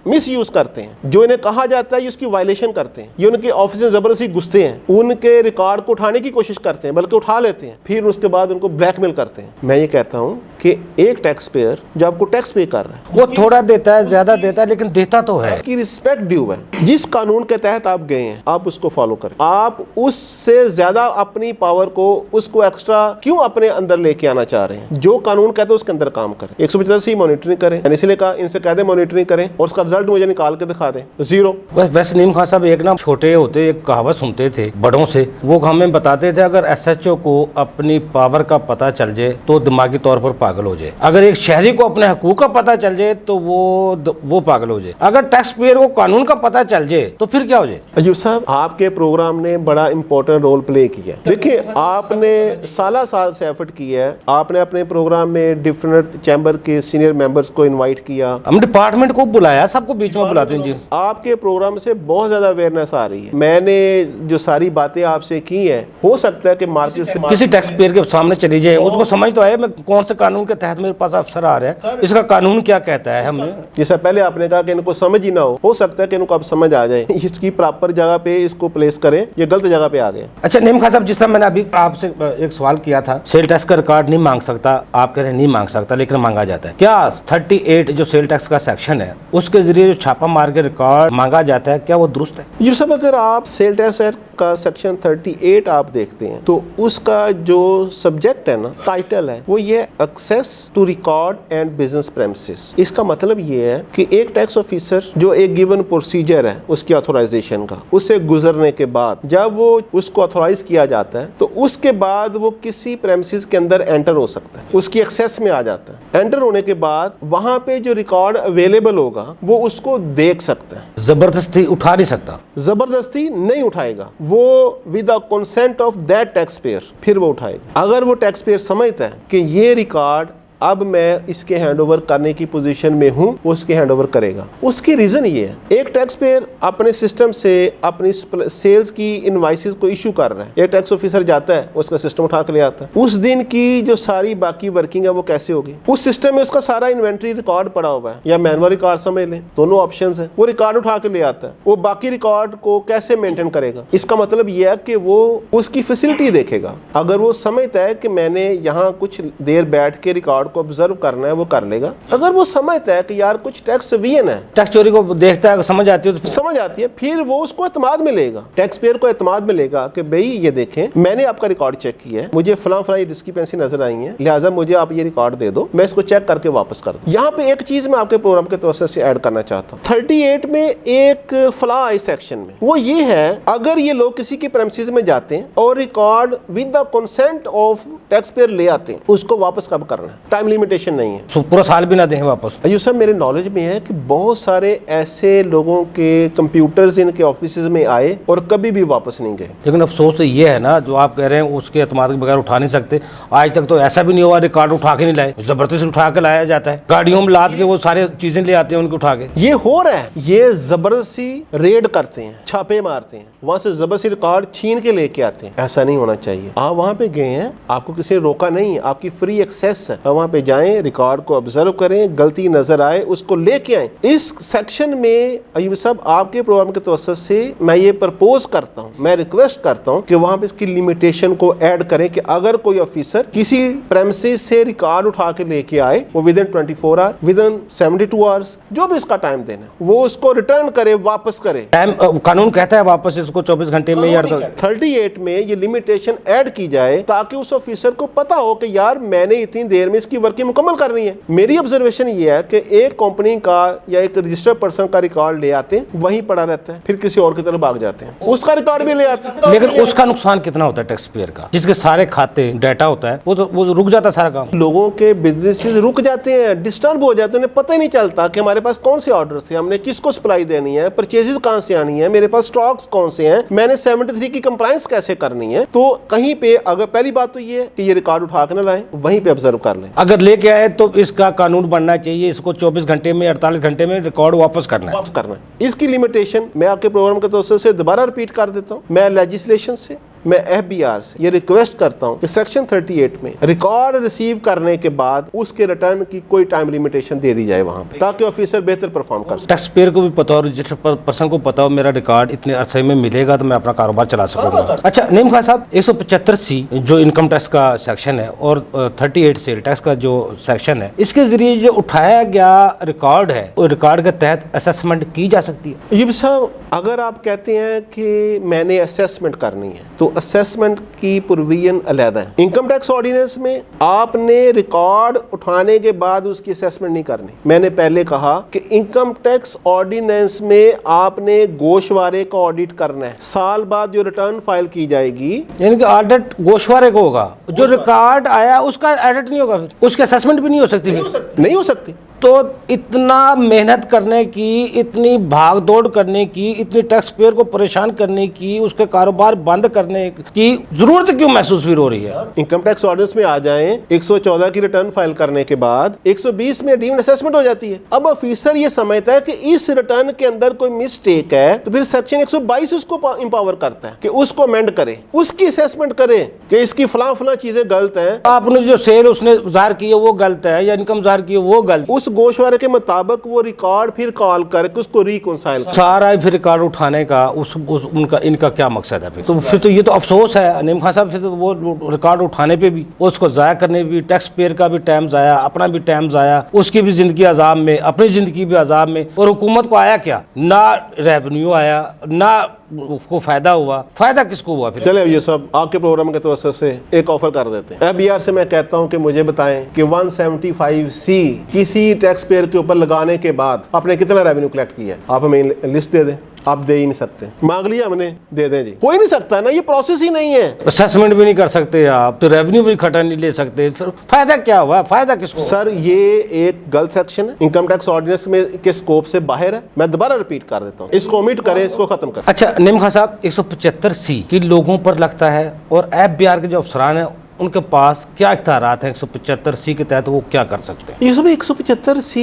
मिस यूज करते हैं, जो इन्हें कहा जाता है उसकी वायलेशन करते हैं, ये उनके ऑफिस में जबरदस्ती घुसते हैं, उनके रिकॉर्ड को उठाने की कोशिश करते हैं, बल्कि उठा लेते हैं, फिर उसके बाद उनको ब्लैकमेल करते हैं। मैं ये कहता हूँ कि एक टैक्स पेयर जो आपको टैक्स पे कर रहा है, वो थोड़ा देता है, ज्यादा देता है, लेकिन देता तो है, की रिस्पेक्ट ड्यू है। जिस कानून के तहत आप गए हैं आप उसको फॉलो करें। आप उससे ज्यादा अपनी पावर को, उसको एक्स्ट्रा क्यों अपने अंदर लेके आना चाह रहे हैं? जो कानून कहते हैं उसके अंदर काम करें। 175C मॉनिटरिंग करें, इसलिए कहा इनसे कह दे मॉनिटरिंग करें और उसका रिजल्ट मुझे निकाल के दिखा दें, जीरो। वैसे नईम खान साहब, एक ना छोटे होते एक कहावत सुनते थे बड़ों से, वो हमें बताते थे अगर SHO को अपनी पावर का पता चल जाए तो दिमागी तौर पर पागल हो जाए, अगर एक शहरी को अपने हकूक का पता चल जाए तो वो पागल हो जाए, अगर टैक्स पेयर को कानून का पता चल जाए तो फिर क्या हो जाए? अयूब साहब, आपके प्रोग्राम ने बड़ा इंपॉर्टेंट रोल प्ले किया। देखिए, आपने साल से एफर्ट किया है, आपने अपने प्रोग्राम में डिफरेंट चैम्बर के सीनियर मेंबर्स को इनवाइट किया, हम डिपार्टमेंट को बुलाया, सबको बीच में बुलाते हैं जी। आपके प्रोग्राम से बहुत ज्यादा अवेयरनेस आ रही है। मैंने जो सारी बातें आपसे की है, हो सकता है कि मार्केट से किसी टैक्स पेयर के सामने चली जाए, उसको समझ तो आए मैं कौन से कानून कानून के तहत मेरे पास अफसर आ रहे हैं, इसका कानून क्या कहता है हमें? जैसा पहले आपने कहा कि इनको समझ ही ना हो सकता है कि इनको अब समझ आ जाए, इसकी प्रॉपर जगह पे इसको प्लेस करें, ये गलत जगह पे आ गए। अच्छा नईम खान साहब, जिस तरह मैंने अभी आपसे एक सवाल किया था, सेल टैक्स का रिकॉर्ड नहीं मांग सकता, आप कह रहे हैं नहीं मांग सकता लेकिन मांगा जाता है, क्या 38 जो सेल टैक्स का सेक्शन है उसके जरिए जो छापा मार के रिकॉर्ड मांगा जाता है, क्या वो दुरुस्त है? ये सब अगर आप सेल टैक्स एक्ट का सेक्शन 38 आप देखते हैं तो उसका जो सब्जेक्ट है ना, टाइटल है, वो ये access to record and business premises. इसका मतलब ये है कि एक टैक्स ऑफिसर जो एक गिवन प्रोसीजर है उसकी ऑथोराइजेशन का, उससे गुजरने के बाद जब वो उसको ऑथोराइज किया जाता है तो उसके बाद वो किसी प्रेमिसेस के अंदर एंटर हो सकता है, उसकी एक्सेस में आ जाता है। एंटर होने के बाद वहां पे जो रिकॉर्ड अवेलेबल होगा वो उसको देख सकता है। जबरदस्ती उठा नहीं सकता? जबरदस्ती नहीं उठाएगा, वो with the consent of that tax payer फिर वो उठाएगा। अगर वो टैक्स पेयर समझता है कि ये रिकॉर्ड अब मैं इसके हैंडओवर करने की पोजीशन में हूं, वो उसके हैंडओवर करेगा। उसकी रीजन ये है, एक टैक्स पेयर अपने सिस्टम से अपनी सेल्स की इनवाइसेस को इशू कर रहा है, एक टैक्स ऑफिसर जाता है उसका सिस्टम उठा के ले आता है, उस दिन की जो सारी बाकी वर्किंग है वो कैसे होगी, उस सिस्टम में उसका सारा इन्वेंट्री रिकॉर्ड पड़ा हुआ है या मैनुअल रिकॉर्ड समझ लें, दोनों ऑप्शंस है, वो रिकॉर्ड उठा के ले आता है, वो बाकी रिकॉर्ड को कैसे मेंटेन करेगा? इसका मतलब यह है कि वो उसकी फैसिलिटी देखेगा। अगर वो समझता है कि मैंने यहाँ कुछ देर बैठ के रिकॉर्ड को ऑब्जर्व करना है वो कर लेगा। अगर वो समझता है कि यार कुछ टैक्स वियन है, टैक्स चोरी को देखता है, समझ आती है तो समझ आती है, फिर वो उसको एतमाद में लेगा, टैक्स पेयर को एतमाद में लेगा कि भाई ये देखें मैंने आपका रिकॉर्ड चेक किया है, मुझे फलां फलां डिस्क्रिपेंसी नजर आई है, लिहाजा मुझे आप ये रिकॉर्ड दे दो, मैं इसको चेक करके वापस कर दूं। यहाँ पे एक चीज मैं आपके प्रोग्राम के तवज्जो से ऐड करना चाहता हूँ, 38 में एक फ्लॉ है सेक्शन में, वो ये है अगर ये लोग किसी के प्रेमिसेस में जाते हैं और record with the consent of tax payer ले आते हैं, उसको वापस कब करना है? टाइम लिमिटेशन नहीं है, तो पूरा साल भी ना दें वापस। ये सब मेरे नॉलेज में है कि बहुत सारे ऐसे लोगों के कंप्यूटर्स इनके ऑफिस में आए और कभी भी वापस नहीं गए। लेकिन अफसोस तो ये है ना, जो आप कह रहे हैं उसके एतमाद के बगैर उठा नहीं सकते, आज तक तो ऐसा भी नहीं हुआ रिकॉर्ड उठा के नहीं लाए, जबरदस्ती उठा के लाया जाता है, गाड़ियों में लाद के वो सारे चीजें ले आते हैं उनको उठा के। ये हो रहा है, ये जबरदस्ती रेड करते हैं, छापे मारते हैं, वहां से जबरदस्ती रिकॉर्ड छीन के लेके आते हैं। ऐसा नहीं होना चाहिए। आप वहां पे गए हैं, आपको किसी ने रोका नहीं, आपकी फ्री एक्सेस है, वहां पे जाएं, रिकॉर्ड को ऑब्जर्व करें, गलती नजर आए उसको लेके आए। इस सेक्शन में अयूब साहब आपके प्रोग्राम के तवज्जो से मैं ये प्रपोज करता हूँ, मैं रिक्वेस्ट करता हूँ कि वहां पे इसकी लिमिटेशन को ऐड करें कि अगर कोई ऑफिसर किसी प्रेमिसेस से रिकॉर्ड उठा के लेके आए, वो within 24 hour, within 72 hours, जो भी इसका टाइम देना वो उसको रिटर्न करे, वापस करे। टाइम कानून कहता है वापस इसको 24 घंटे में या 38 में ये लिमिटेशन ऐड की जाए ताकि उस ऑफिसर को पता हो कि यार मैंने इतनी देर में इसकी वर्किंग मुकम्मल करनी है। मेरी ऑब्जर्वेशन ये है कि एक कंपनी का या एक रजिस्टर्ड पर्सन का रिकॉर्ड ले आते हैं, वहीं पड़ा रहता है, फिर किसी और की तरफ भाग जाते हैं, उसका रिकॉर्ड भी ले आते हैं। लेकिन उसका नुकसान कितना होता है टैक्स पेयर का, जिसके सारे खाते डाटा होता है, वो रुक जाता है सारा काम। लोगों के बिजनेसेस रुक जाते हैं, डिस्टर्ब हो जाते हैं, उन्हें पता ही नहीं चलता कि हमारे पास कौन से ऑर्डर थे, हमने किसको सप्लाई देनी है, परचेजेस कहां से आनी है, मेरे पास स्टॉक्स कौन से हैं, मैंने 73 की कंप्लायंस कैसे करनी है। तो कहीं पे अगर पहली बात तो ये है कि ये रिकॉर्ड उठा के ना लाएं, वहीं पे ऑब्जर्व कर लें। अगर लेके आए तो इसका कानून बनना चाहिए, इसको 24 घंटे में 48 घंटे में रिकॉर्ड वापस करना है। वापस करना है। इसकी लिमिटेशन मैं आपके प्रोग्राम के तौर से दोबारा रिपीट कर देता हूँ। मैं लेजिस्लेशन से, मैं FBR से ये रिक्वेस्ट करता हूं कि सेक्शन 38 में रिकॉर्ड रिसीव करने के बाद उसके रिटर्न की कोई टाइम लिमिटेशन दे दी जाए वहां पे, ताकि ऑफिसर बेहतर परफॉर्म कर सके। टैक्स पेयर को भी पता हो, रजिस्टर्ड पर्सन को पता हो मेरा रिकॉर्ड इतने अरसे में मिलेगा तो मैं अपना कारोबार चला सकूंगा। अच्छा नईम खान साहब, 175C जो इनकम टैक्स का सेक्शन है और 38 सेल टैक्स का जो सेक्शन है, इसके जरिए जो उठाया गया रिकॉर्ड है, वो रिकॉर्ड के तहत असेसमेंट की जा सकती है? यूब साहब, अगर आप कहते हैं कि मैंने असेसमेंट करनी है तो असेसमेंट की प्रोविजन अलग है। इनकम टैक्स ऑर्डिनेंस में आपने रिकॉर्ड उठाने के बाद उसकी असेसमेंट नहीं करनी। मैंने पहले कहा कि इनकम टैक्स ऑर्डिनेंस में आपने गोशवारे का ऑडिट करना है, साल बाद जो रिटर्न फाइल की जाएगी, यानी कि ऑडिट गोशवारे को होगा, जो रिकॉर्ड आया उसका ऑडिट नहीं होगा, फिर उसकी असेसमेंट भी नहीं हो सकती। नहीं हो सकती। तो इतना मेहनत करने की, इतनी भाग दौड़ करने की, इतनी टैक्स पेयर को परेशान करने की, उसके कारोबार बंद करने की जरूरत क्यों महसूस फिर हो रही है? इनकम टैक्स ऑर्डिनेंस में आ जाएं, 114 की रिटर्न फाइल करने के बाद 120 में डीम्ड असेसमेंट हो जाती है। अब ऑफिसर ये समझता है कि इस रिटर्न के अंदर कोई मिस्टेक है, तो फिर सेक्शन 122 उसको इंपावर करता है कि उसको अमेंड करे, उसकी असेसमेंट करे कि इसकी फलां फलां चीजें गलत हैं, आपने जो सेल उसने जाहिर की है वो गलत है, या इनकम जाहिर की है वो गलत, उस गोशवारे के मुताबिक वो रिकॉर्ड फिर कॉल करके उसको रिकॉन्साइल सारा फिर रिकॉर्ड उठाने का उनका इनका क्या मकसद है? फिर तो ये तो अफसोस है नईम खान साहब, फिर तो वो रिकॉर्ड उठाने पे भी, उसको ज़ाया करने भी, टैक्स पेयर का भी टाइम ज़ाया, अपना भी टाइम ज़ाया, उसकी भी ज़िंदगी अजाब में, अपनी ज़िंदगी भी अजाब में, और हुकूमत को आया क्या? ना रेवेन्यू आया, ना उसको फायदा हुआ। फायदा किसको हुआ फिर? चले ये सब आपके प्रोग्राम के तवज्जो से एक ऑफर कर देते हैं। FBR से मैं कहता हूं कि मुझे बताएं कि 175C किसी टैक्स पेयर के ऊपर लगाने के बाद आपने कितना रेवेन्यू कलेक्ट किया है? आप हमें लिस्ट दे दें। आप दे ही नहीं सकते, मांग लिया हमने, दे दें जी, कोई नहीं सकता ना, ये प्रोसेस ही नहीं है। असेसमेंट भी नहीं कर सकते आप, तो रेवेन्यू भी इकट्ठा नहीं ले सकते, फिर फायदा क्या हुआ? फायदा किसको? सर ये एक गलत सेक्शन है, इनकम टैक्स ऑर्डिनेंस में के स्कोप से बाहर है। मैं दोबारा रिपीट कर देता हूँ, इसको ओमिट करें, इसको खत्म करें। अच्छा नईम खान साहब, 175C की लोगों पर लगता है, और FBR के जो अफसरान है उनके पास क्या इख्तियारात हैं 175C के तहत, वो क्या कर सकते हैं? ये सब 175C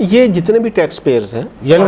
ये जितने भी टैक्स पेयर्स हैं, यानी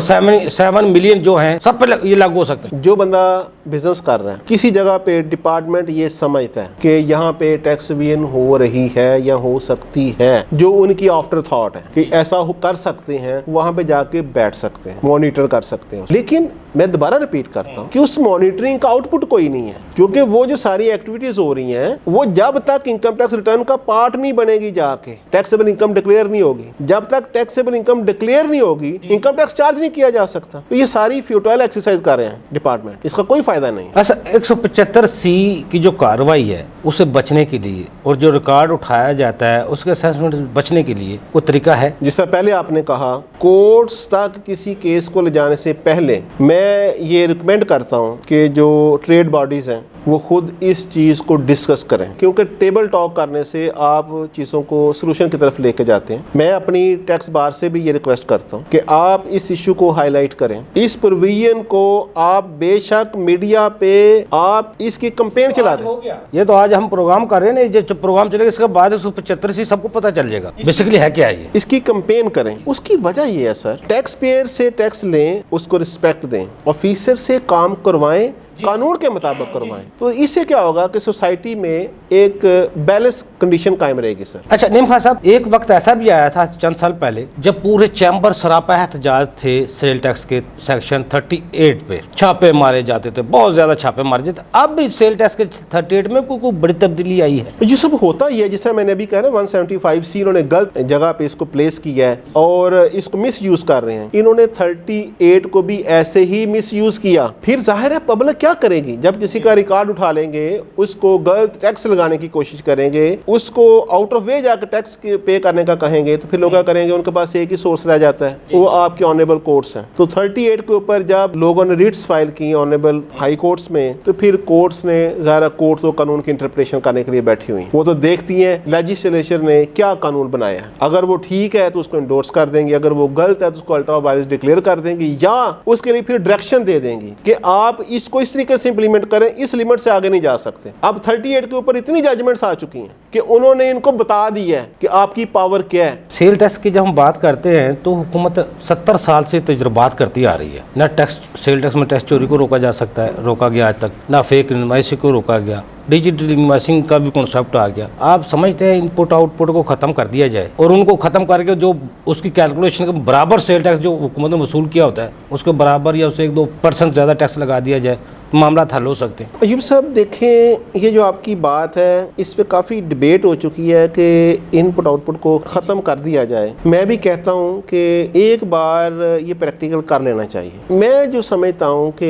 7 मिलियन जो हैं सब पे ये लागू हो सकते हैं। जो बंदा बिजनेस कर रहा है, किसी जगह पे डिपार्टमेंट ये समझता है कि यहाँ पे टैक्स एविजन हो रही है या हो सकती है, जो उनकी आफ्टर थॉट है कि ऐसा कर सकते हैं, वहां पे जाके बैठ सकते हैं, मॉनिटर कर सकते हैं। लेकिन मैं दोबारा रिपीट करता हूँ कि उस मॉनिटरिंग का आउटपुट कोई नहीं है, क्योंकि वो जो सारी एक्टिविटीज हो रही हैं, वो जब तक इनकम टैक्स रिटर्न का पार्ट नहीं बनेगी, जाके टैक्सेबल इनकम डिक्लेयर नहीं होगी, जब तक टैक्सेबल इनकम डिक्लेयर नहीं होगी, इनकम टैक्स चार्ज नहीं किया जा सकता। तो ये सारी फ्यूटाइल एक्सरसाइज कर रहे हैं डिपार्टमेंट, इसका कोई फायदा नहीं। अच्छा 175C की जो कार्रवाई है उसे बचने के लिए, और जो रिकॉर्ड उठाया जाता है उसके असेसमेंट बचने के लिए कोई तरीका है? जिस तरह पहले आपने कहा, कोर्ट्स तक किसी केस को ले जाने से पहले मैं ये रिकमेंड करता हूँ कि जो ट्रेड बॉडीज हैं वो खुद इस चीज़ को डिस्कस करें, क्योंकि टेबल टॉक करने से आप चीज़ों को सोल्यूशन की तरफ लेके जाते हैं। मैं अपनी टैक्स बार से भी ये रिक्वेस्ट करता हूँ कि आप इस इशू को हाईलाइट करें, इस प्रोविजन को आप बेशक मीडिया पे आप इसकी कंपेन चला दें। ये तो आज हम प्रोग्राम कर रहे हैं ना, जो प्रोग्राम चलेगा इसके बाद 175C सबको पता चल जाएगा बेसिकली है क्या ये। इसकी कंपेन करें। उसकी वजह ये है सर, टैक्स पेयर से टैक्स लें, उसको रिस्पेक्ट दें, ऑफिसर से काम करवाएं, कानून के मुताबिक करवाएं, तो इससे क्या होगा कि सोसाइटी में एक बैलेंस कंडीशन कायम रहेगी सर। अच्छा नईम खान साहब, एक वक्त ऐसा भी आया था चंद साल पहले जब पूरे चैम्बर सरापा एहतजाज थे सेल टैक्स के सेक्शन 38 पे, छापे मारे जाते थे, बहुत ज्यादा छापे मारे जाते। अब भी सेल टैक्स के 38 में कोई बड़ी तब्दीली आई है? ये सब होता ही है, जिस तरह मैंने अभी कहा ना 175C इन्होंने गलत जगह पे इसको प्लेस किया है और इसको मिस यूज कर रहे हैं। इन्होंने 38 को भी ऐसे ही मिस यूज किया। फिर जाहिर है पब्लिक क्या करेगी, जब किसी का रिकॉर्ड उठा लेंगे, उसको गलत टैक्स लगाने की कोशिश करेंगे, उसको आउट ऑफ वे जाकर टैक्स पे करने का कहेंगे, तो फिर लोग क्या करेंगे, उनके पास एक ही सोर्स रह जाता है, वो आपके ऑनरेबल कोर्ट्स हैं। तो 38 के ऊपर जब लोगों ने रिट्स फाइल की ऑनरेबल हाई कोर्ट्स में, तो फिर कोर्ट्स ने ज़ाहिर कोर्ट तो कानून की इंटरप्रिटेशन करने के लिए बैठी हुई, वो तो देखती हैं लेजिस्लेचर ने क्या कानून बनाया। अगर वो ठीक है तो उसको इंडोर्स कर देंगे, अगर वो गलत है तो उसको अल्ट्रा वायरस डिक्लेयर कर देंगे, या उसके लिए फिर डायरेक्शन दे देंगी कि आप इसको इस तरीके से इंप्लीमेंट करें, इस लिमिट से आगे नहीं जा सकते। अब 38 के ऊपर इतनी जजमेंट्स आ चुकी हैं कि उन्होंने इनको बता दिया है कि आपकी पावर क्या है। सेल टैक्स की जब हम बात करते हैं तो हुकूमत 70 साल से तजुर्बात करती आ रही है। ना टैक्स सेल टैक्स में टैक्स चोरी को रोका जा सकता है, रोका गया आज तक, ना फेक इनवॉइसिंग को रोका गया, डिजिटल इनवॉइसिंग का भी कॉन्सेप्ट आ गया। आप समझते हैं इनपुट आउटपुट को ख़त्म कर दिया जाए और उनको ख़त्म करके जो उसकी कैलकुलेशन के बराबर सेल टैक्स जो हुकूमत ने वसूल किया होता है उसके बराबर या उससे 1-2% ज़्यादा टैक्स लगा दिया जाए, मामला हल हो सकते हैं। अयूब साहब देखें, ये जो आपकी बात है इस पे काफ़ी डिबेट हो चुकी है कि इनपुट आउटपुट को ख़त्म कर दिया जाए। मैं भी कहता हूँ कि एक बार ये प्रैक्टिकल कर लेना चाहिए। मैं जो समझता हूँ कि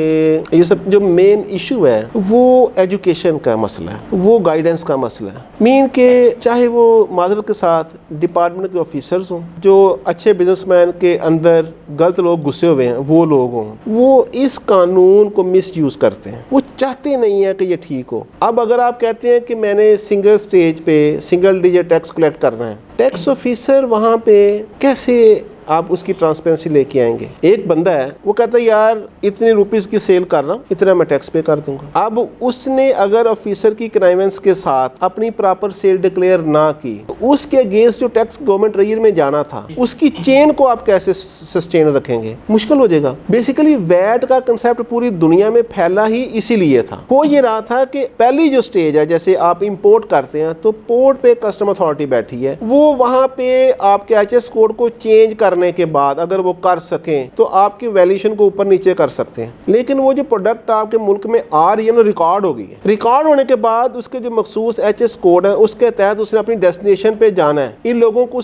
ये सब जो मेन इशू है वो एजुकेशन का मसला है, वो गाइडेंस का मसला है। मीन के चाहे वो माजरत के साथ डिपार्टमेंट के ऑफिसर्स हों, जो अच्छे बिजनेसमैन के अंदर गलत लोग घुसे हुए हैं वो लोग हों, वो इस कानून को मिस यूज़ करते हैं, वो चाहते नहीं है कि ये ठीक हो। अब अगर आप कहते हैं कि मैंने सिंगल स्टेज पे सिंगल डिजिट टैक्स कलेक्ट करना है, टैक्स ऑफिसर वहाँ पे कैसे आप उसकी ट्रांसपेरेंसी लेके आएंगे? एक बंदा है वो कहता है यार इतने रुपीस की सेल कर रहा हूँ, इतना मैं टैक्स पे कर दूंगा। अब उसने अगर ऑफिसर की कनाइवेंस के साथ अपनी प्रॉपर सेल डिक्लेयर ना की तो उसके अगेंस्ट जो टैक्स गवर्नमेंट रेयर में जाना था उसकी चेन को आप कैसे सस्टेन रखेंगे? मुश्किल हो जाएगा। बेसिकली वैट का कंसेप्ट पूरी दुनिया में फैला ही इसीलिए था। हो ये रहा था कि पहली जो स्टेज है, जैसे आप इंपोर्ट करते हैं तो पोर्ट पे कस्टम अथॉरिटी बैठी है, वो वहां पे आपके एचएस कोड को चेंज करने के बाद अगर वो कर सकें तो आपकी वैल्यूएशन को ऊपर नीचे कर सकते हैं। लेकिन वो जो प्रोडक्ट आपके मुल्क में आ रही है ना, रिकॉर्ड हो गई है। रिकॉर्ड होने के बाद उसके जो मखसूस एचएस कोड है उसके तहत उसने अपनी डेस्टिनेशन पे जाना है। इन लोगों को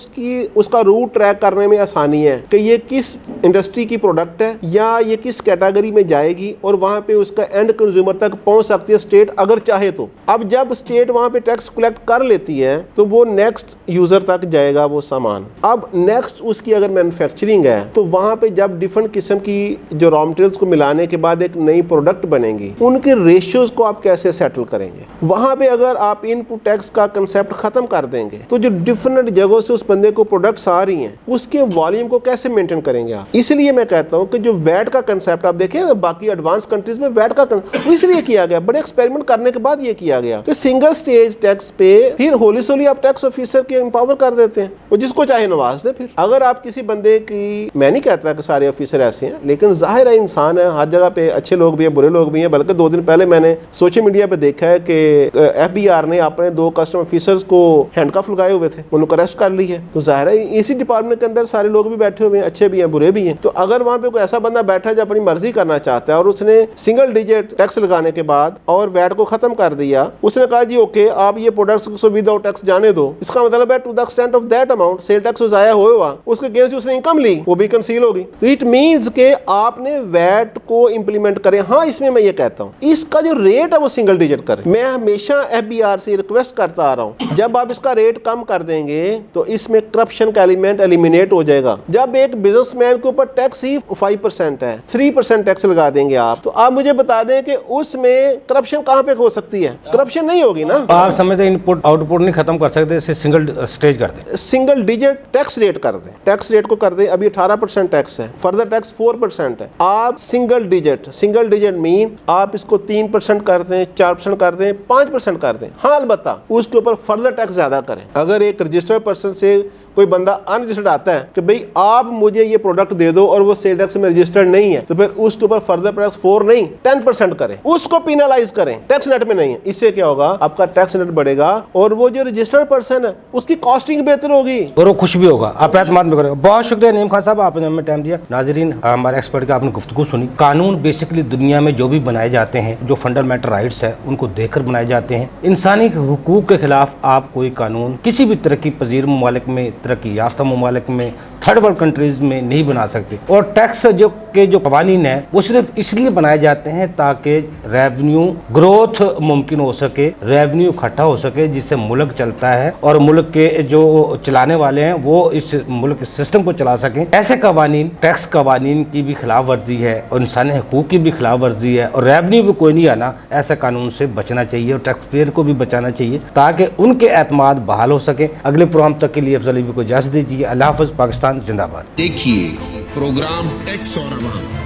उसका रूट ट्रैक करने में आसानी है कि ये किस इंडस्ट्री की प्रोडक्ट है या ये किस कैटेगरी में जाएगी, और वहां पे उसका एंड कंज्यूमर तक पहुंच सकती है स्टेट अगर चाहे तो। अब जब स्टेट वहां पे टैक्स कलेक्ट कर लेती है तो वो नेक्स्ट यूजर तक जाएगा वो सामान। अब नेक्स्ट उसकी अगर मैन्युफैक्चरिंग है तो वहां पे जब डिफरेंट किस्म की जो रॉ मटेरियल्स को मिलाने के बाद एक नई प्रोडक्ट बनेगी, उनके रेशियोज को आप कैसे सेटल करेंगे? वहां पे अगर आप इनपुट टैक्स का कंसेप्ट खत्म कर देंगे तो जो डिफरेंट जगहों से उस बंदे को प्रोडक्ट्स आ रही हैं उसके वॉल्यूम को कैसे मेंटेन करेंगे आप? इसलिए मैं कहता हूं कि जो वैट का कंसेप्ट आप देखें ना, बाकी एडवांस कंट्रीज में वैट का इसलिए किया गया, बड़े एक्सपेरिमेंट करने के बाद ये किया गया कि सिंगल स्टेज टैक्स पे फिर होली सोली आप टैक्स ऑफिसर के एम्पावर कर देते हैं, वो जिसको चाहे नवाज दे। फिर अगर आप किसी बंदे की, मैं नहीं कहता कि सारे ऑफिसर ऐसे हैं, लेकिन जाहिर है इंसान है, हर जगह पे अच्छे लोग भी हैं बुरे लोग भी हैं। बल्कि 2 दिन पहले मैंने सोशल मीडिया पे देखा है कि FBI ने अपने 2 कस्टम ऑफिसर्स को हैंडकफ लगाए हुए थे, उनको अरेस्ट कर ली है। तो जाहिर है इसी डिपार्टमेंट के अंदर सारे लोग भी बैठे हुए हैं, अच्छे भी हैं बुरे भी हैं। तो अगर वहाँ पे कोई ऐसा बंदा बैठा है जो अपनी मर्जी करना चाहता है और उसने सिंगल डिजिट टैक्स लगाने के बाद और वैट को खत्म कर दिया, उसने कहा जी ओके आप ये प्रोडक्ट्स को विदाउट टैक्स जाने दो, इसका मतलब है to the extent of that amount sale tax जाया हुआ उसके अगेंस्ट उसने इनकम ली, वो भी कंसील होगी। तो इट मींस के आपने वैट को इंप्लीमेंट करें। हाँ, इसमें मैं ये कहता हूँ इसका जो रेट है वो सिंगल डिजिट करें। मैं हमेशा FBR से रिक्वेस्ट करता आ रहा हूँ, जब आप इसका रेट कम कर देंगे तो इसमें करप्शन का एलिमेंट एलिमिनेट हो जाएगा। जब एक बिजनेसमैन के ऊपर टैक्स ही 5% है, 3% टैक्स लगा देंगे आप, तो आप मुझे बता दें कि उसमें करप्शन कहाँ पे हो सकती है? करप्शन नहीं होगी ना। आप समझते इनपुट आउटपुट नहीं खत्म कर सकते, इसे सिंगल स्टेज कर दें, सिंगल डिजिट टैक्स रेट कर दें, टैक्स रेट को कर दें। अभी 18% टैक्स है, फर्दर टैक्स 4% है। आप सिंगल डिजिट मीन आप इसको 3% कर दें, 4% कर दें, 5% कर दें। हाँ, अलबत्ता उसके ऊपर फर्दर टैक्स ज्यादा करें। अगर एक रजिस्टर्ड पर्सन से कोई बंदा अनरजिस्टर्ड आता है कि भाई आप मुझे ये प्रोडक्ट दे दो और वो सेल टैक्स में रजिस्टर्ड नहीं है, तो फिर उसके ऊपर फर्दर टैक्स 4 नहीं 10% करें, उसको पेनलाइज करें, टैक्स नेट में नहीं है। इससे क्या होगा? आपका टैक्स नेट बढ़ेगा और वो जो रजिस्टर्ड पर्सन है उसकी कॉस्टिंग बेहतर होगी और वो खुश भी होगा, आप एतमाद भी करेगा। बहुत शुक्रिया नईम खान साहब, आपने हमें टाइम दिया। नाजरीन, हमारे एक्सपर्ट की आपने गुफ्तगू सुनी। कानून बेसिकली दुनिया में जो भी बनाए जाते हैं, जो फंडामेंटल राइट्स है उनको देखकर बनाए जाते हैं। इंसानी हुकूक के खिलाफ आप कोई कानून किसी भी तरक्की पजीर ममालिक में, तरक्की याफ्ता ममालिक में, थर्ड वर्ल्ड कंट्रीज में नहीं बना सकते। और टैक्स जो कवानीन है वो सिर्फ इसलिए बनाए जाते हैं ताकि रेवेन्यू ग्रोथ मुमकिन हो सके, रेवेन्यू इकट्ठा हो सके, जिससे मुल्क चलता है और मुल्क के जो चलाने वाले हैं वो इस मुल्क सिस्टम को चला सकें। ऐसे कवानीन, टैक्स कवानीन की भी खिलाफ वर्जी है और इंसानी हकूक की भी खिलाफ वर्जी है और रेवेन्यू भी कोई नहीं आना, ऐसे कानून से बचना चाहिए और टैक्स पेयर को भी बचाना चाहिए ताकि उनके एतमाद बहाल हो सके। अगले प्रोग्राम तक के लिए अफजल अयूबी को इजाजत दीजिए। अल्लाह हाफ़िज़। पाकिस्तान जिंदाबाद। देखिए प्रोग्राम टैक्स और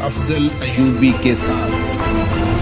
अफजल अयूबी के साथ।